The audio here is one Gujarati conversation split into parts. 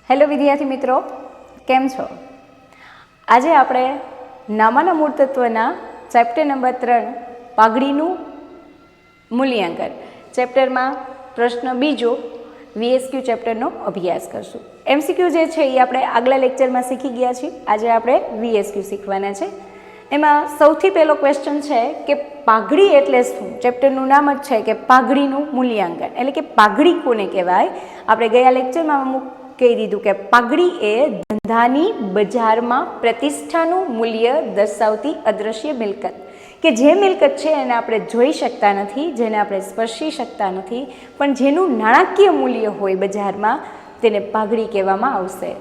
હેલો વિદ્યાર્થી મિત્રો, કેમ છો? આજે આપણે નામાના મૂળ તત્વના ચેપ્ટર નંબર 3 પાઘડીનું મૂલ્યાંકન ચેપ્ટરમાં પ્રશ્ન બીજો VSQ ચેપ્ટરનો અભ્યાસ કરશું. MCQ જે છે એ આપણે આગલા લેક્ચરમાં શીખી ગયા છીએ. આજે આપણે VSQ શીખવાના છે. એમાં સૌથી પહેલો ક્વેશ્ચન છે કે પાઘડી એટલે શું? ચેપ્ટરનું નામ જ છે કે પાઘડીનું મૂલ્યાંકન, એટલે કે પાઘડી કોને કહેવાય. આપણે ગયા લેક્ચરમાં અમુક કહી દીધું કે પાઘડી એ ધંધાની બજારમાં પ્રતિષ્ઠાનું મૂલ્ય દર્શાવતી અદ્રશ્ય મિલકત, કે જે મિલકત છે એને આપણે જોઈ શકતા નથી, જેને આપણે સ્પર્શી શકતા નથી, પણ જેનું નાણાકીય મૂલ્ય હોય બજારમાં તેને પાઘડી કહેવામાં આવશે.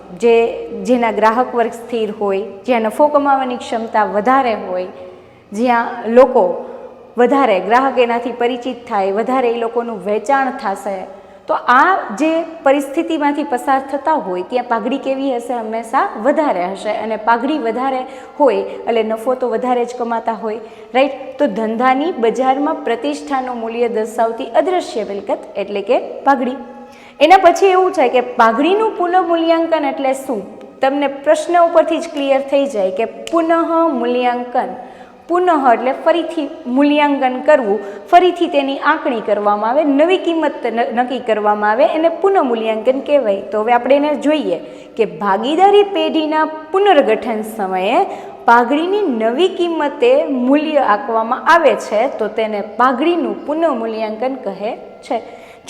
જેના ગ્રાહક વર્ગ સ્થિર હોય, જ્યાં નફો કમાવાની ક્ષમતા વધારે હોય, જ્યાં લોકો વધારે ગ્રાહક એનાથી પરિચિત થાય, વધારે એ લોકોનું વેચાણ થશે, તો આ જે પરિસ્થિતિમાંથી પસાર થતા હોય ત્યાં પાઘડી કેવી હશે? હંમેશા વધારે હશે. અને પાઘડી વધારે હોય એટલે નફો તો વધારે જ કમાતા હોય, રાઈટ. તો ધંધાની બજારમાં પ્રતિષ્ઠાનું મૂલ્ય દર્શાવતી અદ્રશ્ય મિલકત એટલે કે પાઘડી. એના પછી એવું છે કે પાઘડીનું પુનઃમૂલ્યાંકન એટલે શું? તમને પ્રશ્ન ઉપરથી જ ક્લિયર થઈ જાય કે પુનઃ મૂલ્યાંકન, પુનઃ એટલે ફરીથી મૂલ્યાંકન કરવું, ફરીથી તેની આંકણી કરવામાં આવે, નવી કિંમત નક્કી કરવામાં આવે, એને પુનઃ મૂલ્યાંકન કહેવાય. તો હવે આપણે એને જોઈએ કે ભાગીદારી પેઢીના પુનર્ગઠન સમયે પાઘડીની નવી કિંમતે મૂલ્ય આપવામાં આવે છે તો તેને પાઘડીનું પુનઃ મૂલ્યાંકન કહે છે.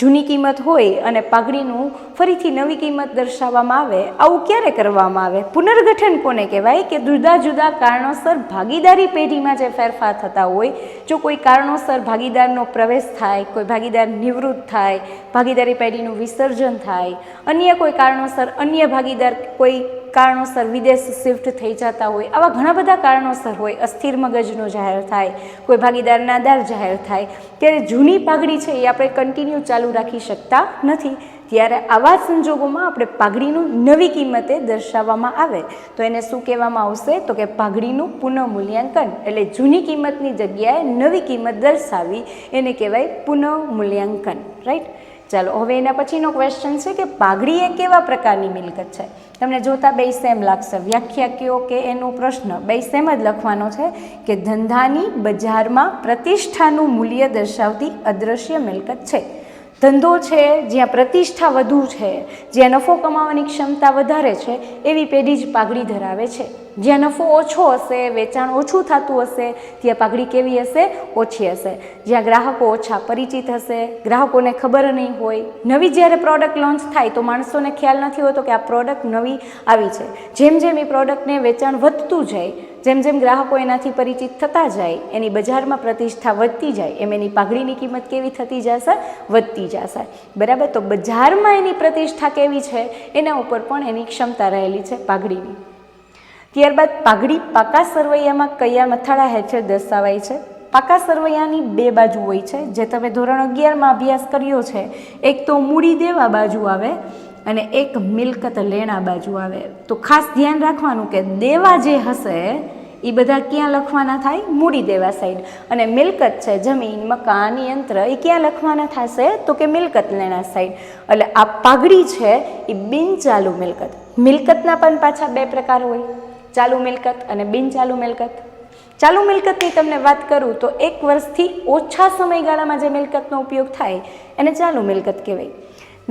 જૂની કિંમત હોય અને પાઘડીનું ફરીથી નવી કિંમત દર્શાવવામાં આવે, આવું ક્યારે કરવામાં આવે? પુનર્ગઠન કોને કહેવાય? કે જુદા જુદા કારણોસર ભાગીદારી પેઢીમાં જે ફેરફાર થતા હોય, જો કોઈ કારણોસર ભાગીદારનો પ્રવેશ થાય, કોઈ ભાગીદાર નિવૃત્ત થાય, ભાગીદારી પેઢીનું વિસર્જન થાય, અન્ય કોઈ કારણોસર અન્ય ભાગીદાર કોઈ કારણોસર વિદેશ શિફ્ટ થઈ જતા હોય, આવા ઘણા બધા કારણોસર હોય, અસ્થિર મગજનો જાહેર થાય, કોઈ ભાગીદાર નાદાર જાહેર થાય, ત્યારે જૂની પાઘડી છે એ આપણે કન્ટિન્યુ ચાલુ રાખી શકતા નથી. ત્યારે આવા સંજોગોમાં આપણે પાઘડીનું નવી કિંમતે દર્શાવવામાં આવે તો એને શું કહેવામાં આવશે? તો કે પાઘડીનું પુનઃ મૂલ્યાંકન. એટલે જૂની કિંમતની જગ્યાએ નવી કિંમત દર્શાવી એને કહેવાય પુનઃ મૂલ્યાંકન, રાઈટ. ચાલો હવે એના પછીનો ક્વેશ્ચન છે કે પાઘડી એ કેવા પ્રકારની મિલકત છે? તમને જોતા બે સેમ લાગશે, વ્યાખ્યા કયો કે એનો પ્રશ્ન બે સેમ જ લખવાનો છે કે ધંધાની બજારમાં પ્રતિષ્ઠાનું મૂલ્ય દર્શાવતી અદ્રશ્ય મિલકત છે. ધંધો છે જ્યાં પ્રતિષ્ઠા વધુ છે, જ્યાં નફો કમાવાની ક્ષમતા વધારે છે, એવી પેઢી જ પાઘડી ધરાવે છે. જ્યાં નફો ઓછો હશે, વેચાણ ઓછું થતું હશે, ત્યાં પાઘડી કેવી હશે? ઓછી હશે. જ્યાં ગ્રાહકો ઓછા પરિચિત હશે, ગ્રાહકોને ખબર નહીં હોય, નવી જ્યારે પ્રોડક્ટ લોન્ચ થાય તો માણસોને ખ્યાલ નથી હોતો કે આ પ્રોડક્ટ નવી આવી છે. જેમ જેમ એ પ્રોડક્ટને વેચાણ વધતું જાય, જેમ જેમ ગ્રાહકો એનાથી પરિચિત થતા જાય, એની બજારમાં પ્રતિષ્ઠા વધતી જાય, એમ એની પાઘડીની કિંમત કેવી થતી જશે? વધતી જશે, બરાબર. તો બજારમાં એની પ્રતિષ્ઠા કેવી છે એના ઉપર પણ એની ક્ષમતા રહેલી છે પાઘડીની. ત્યારબાદ પાઘડી પાકા સરવૈયામાં કયા મથાળા હેઠળ દર્શાવાય છે? પાકા સરવૈયાની બે બાજુ હોય છે, જે તમે ધોરણ 11માં અભ્યાસ કર્યો છે. એક તો મૂડી દેવા બાજુ આવે અને એક મિલકત લેણા બાજુ આવે. તો ખાસ ધ્યાન રાખવાનું કે દેવા જે હશે એ બધા ક્યાં લખવાના થાય? મૂડી દેવા સાઈડ. અને મિલકત છે, જમીન, મકાન, યંત્ર, એ ક્યાં લખવાના થશે? તો કે મિલકત લેણા સાઈડ. એટલે આ પાઘડી છે એ બિનચાલુ મિલકત. મિલકતના પણ પાછા બે પ્રકાર હોય, ચાલુ મિલકત અને બિનચાલુ મિલકત. ચાલુ મિલકતની તમને વાત કરું તો 1 વર્ષથી ઓછા સમયગાળામાં જે મિલકતનો ઉપયોગ થાય એને ચાલુ મિલકત કહેવાય.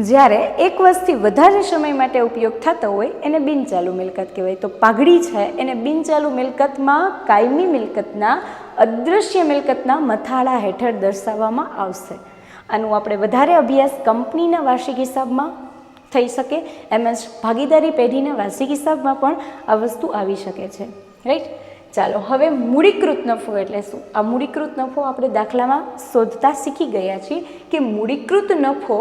જ્યારે 1 વર્ષથી વધારે સમય માટે ઉપયોગ થતો હોય એને બિનચાલુ મિલકત કહેવાય. તો પાઘડી છે એને બિનચાલુ મિલકતમાં કાયમી મિલકતના અદ્રશ્ય મિલકતના મથાળા હેઠળ દર્શાવવામાં આવશે. આનું આપણે વધારે અભ્યાસ કંપનીના વાર્ષિક હિસાબમાં થઈ શકે, એમએસ ભાગીદારી પેઢીના વાર્ષિક હિસાબમાં પણ આ વસ્તુ આવી શકે છે, રાઈટ. ચાલો હવે મૂડીકૃત નફો એટલે શું? આ મૂડીકૃત નફો આપણે દાખલામાં શોધતા શીખી ગયા છીએ કે મૂડીકૃત નફો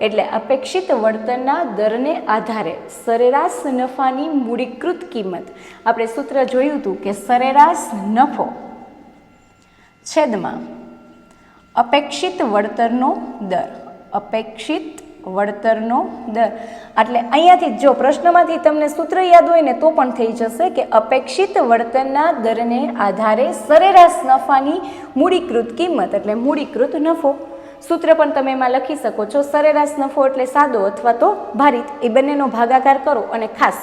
એટલે અપેક્ષિત વળતરના દરને આધારે સરેરાશ નફાની મૂડીકૃત કિંમત. આપણે સૂત્ર જોયું હતું કે સરેરાશ નફો છેદમાં અપેક્ષિત વળતરનો દર, અપેક્ષિત વળતરનો દર. એટલે અહીંયાથી જો પ્રશ્નમાંથી તમને સૂત્ર યાદ હોય ને તો પણ થઈ જશે કે અપેક્ષિત વળતરના દરને આધારે સરેરાશ નફાની મૂડીકૃત કિંમત એટલે મૂડીકૃત નફો. સૂત્ર પણ તમે એમાં લખી શકો છો. સરેરાશ નફો એટલે સાદો અથવા તો ભારિત, એ બંનેનો ભાગાકાર કરો અને ખાસ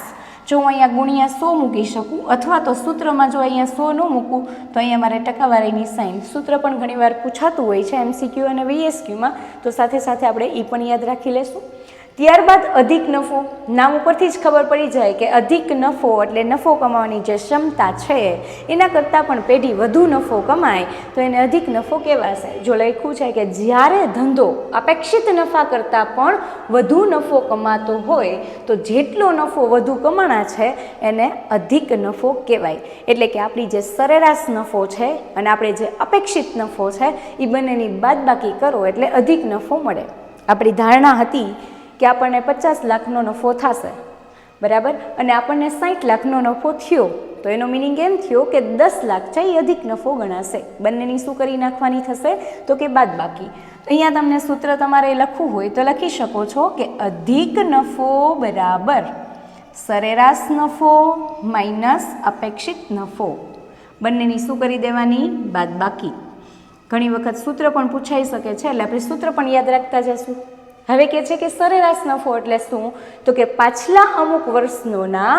જો હું અહીંયા ગુણ્યા 100 મૂકી શકું અથવા તો સૂત્રમાં જો અહીંયા 100 ન મૂકું તો અહીંયા મારે ટકાવારીની સાઇન. સૂત્ર પણ ઘણીવાર પૂછાતું હોય છે MCQ અને VSQમાં, તો સાથે સાથે આપણે એ પણ યાદ રાખી લેશું. ત્યારબાદ અધિક નફો. નામ ઉપરથી જ ખબર પડી જાય કે અધિક નફો એટલે નફો કમાવાની જે ક્ષમતા છે એના કરતાં પણ પેઢી વધુ નફો કમાય તો એને અધિક નફો કહેવાશે. જો લખ્યું છે કે જ્યારે ધંધો અપેક્ષિત નફા કરતાં પણ વધુ નફો કમાતો હોય તો જેટલો નફો વધુ કમાણા છે એને અધિક નફો કહેવાય. એટલે કે આપણી જે સરેરાશ નફો છે અને આપણે જે અપેક્ષિત નફો છે એ બંનેની બાદબાકી કરો એટલે અધિક નફો મળે. આપણી ધારણા હતી કે આપણને 50 લાખનો નફો થશે, બરાબર, અને આપણને 60 લાખનો નફો થયો તો એનો મિનિંગ એમ થયો કે 10 લાખ છે એ અધિક નફો ગણાશે. બંનેની શું કરી નાખવાની થશે તો કે બાદબાકી. અહીંયા તમને સૂત્ર તમારે લખવું હોય તો લખી શકો છો કે અધિક નફો બરાબર સરેરાશ નફો માઇનસ અપેક્ષિત નફો. બંનેની શું કરી દેવાની બાદબાકી. ઘણી વખત સૂત્ર પણ પૂછાઈ શકે છે એટલે આપણે સૂત્ર પણ યાદ રાખતા જશું. હવે કહે છે કે સરેરાશ નફો એટલે શું તો કે પાછલા અમુક વર્ષોના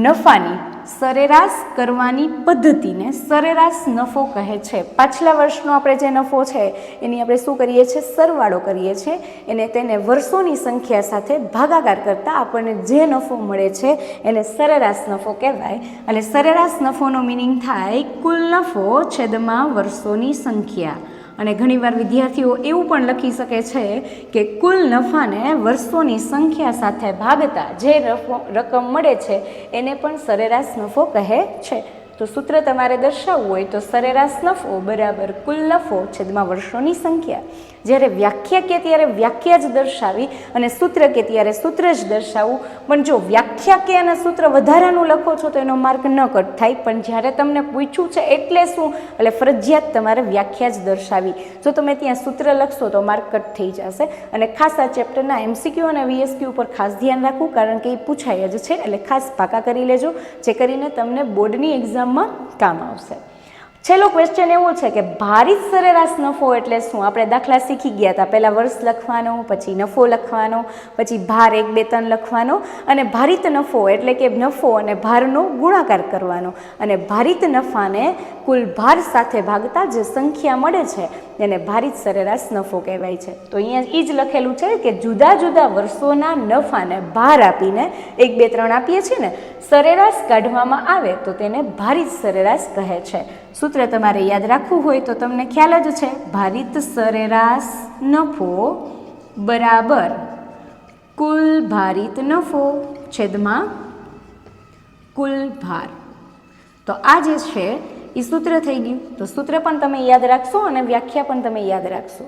નફાની સરેરાશ કરવાની પદ્ધતિને સરેરાશ નફો કહે છે. પાછલા વર્ષનો આપણે જે નફો છે એની આપણે શું કરીએ છીએ સરવાળો કરીએ છીએ એને તેને વર્ષોની સંખ્યા સાથે ભાગાકાર કરતાં આપણને જે નફો મળે છે એને સરેરાશ નફો કહેવાય. એટલે સરેરાશ નફોનો મિનિંગ થાય કુલ નફો છેદમાં વર્ષોની સંખ્યા. અને ઘણીવાર વિદ્યાર્થીઓ એવું પણ લખી શકે છે કે કુલ નફાને વર્ષોની સંખ્યા સાથે ભાગતા જે રકમ મળે છે એને પણ સરેરાશ નફો કહે છે. તો સૂત્ર તમારે દર્શાવવું હોય તો સરેરાશ નફો બરાબર કુલ નફો છેદમાં વર્ષોની સંખ્યા. જ્યારે વ્યાખ્યા કે ત્યારે વ્યાખ્યા જ દર્શાવી અને સૂત્ર કે ત્યારે સૂત્ર જ દર્શાવવું. પણ જો વ્યાખ્યા કે અને સૂત્ર વધારાનું લખો છો તો એનો માર્ક ન કટ થાય, પણ જ્યારે તમને પૂછ્યું છે એટલે શું એટલે ફરજિયાત તમારે વ્યાખ્યા જ દર્શાવી. જો તમે ત્યાં સૂત્ર લખશો તો માર્ક કટ થઈ જશે. અને ખાસ આ ચેપ્ટરના MCQ અને VSQ ઉપર ખાસ ધ્યાન રાખવું કારણ કે એ પૂછાય જ છે, એટલે ખાસ પાકા કરી લેજો જે કરીને તમને બોર્ડની એક્ઝામમાં કામ આવશે. છેલ્લો ક્વેશ્ચન એવો છે કે ભારિત સરેરાશ નફો એટલે શું. આપણે દાખલા શીખી ગયા હતા, પહેલાં વર્ષ લખવાનો, પછી નફો લખવાનો, પછી ભાર 1, 2, 3 લખવાનો અને ભારિત નફો એટલે કે નફો અને ભારનો ગુણાકાર કરવાનો અને ભારિત નફાને કુલ ભાર સાથે ભાગતા જે સંખ્યા મળે છે એને ભારિત સરેરાશ નફો કહેવાય છે. તો અહીંયા એ જ લખેલું છે કે જુદા જુદા વર્ષોના નફાને ભાર આપીને 1, 2, 3 આપીએ છીએ ને સરેરાશ કાઢવામાં આવે તો તેને ભારિત સરેરાશ કહે છે. સૂત્ર તમારે યાદ રાખવું હોય તો તમને ખ્યાલ જ છે, ભારિત સરેરાશ નફો બરાબર કુલ ભારિત નફો છેદમાં કુલ ભાર. તો આ જે છે એ સૂત્ર થઈ ગયું. તો સૂત્ર પણ તમે યાદ રાખશો અને વ્યાખ્યા પણ તમે યાદ રાખશો,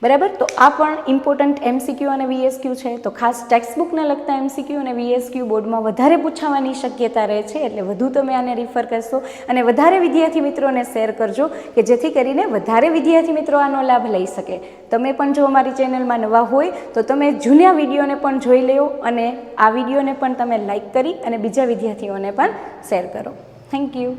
બરાબર. તો આ પણ ઇમ્પોર્ટન્ટ MCQ અને VSQ છે. તો ખાસ ટેક્સ્ટબુકને લગતા MCQ અને VSQ બોર્ડમાં વધારે પૂછાવાની શક્યતા રહે છે, એટલે વધુ તમે આને રિફર કરશો અને વધારે વિદ્યાર્થી મિત્રોને શેર કરજો કે જેથી કરીને વધારે વિદ્યાર્થી મિત્રો આનો લાભ લઈ શકે. તમે પણ જો અમારી ચેનલમાં નવા હોય તો તમે જૂના વિડીયોને પણ જોઈ લો અને આ વિડીયોને પણ તમે લાઈક કરી અને બીજા વિદ્યાર્થીઓને પણ શેર કરો. Thank you.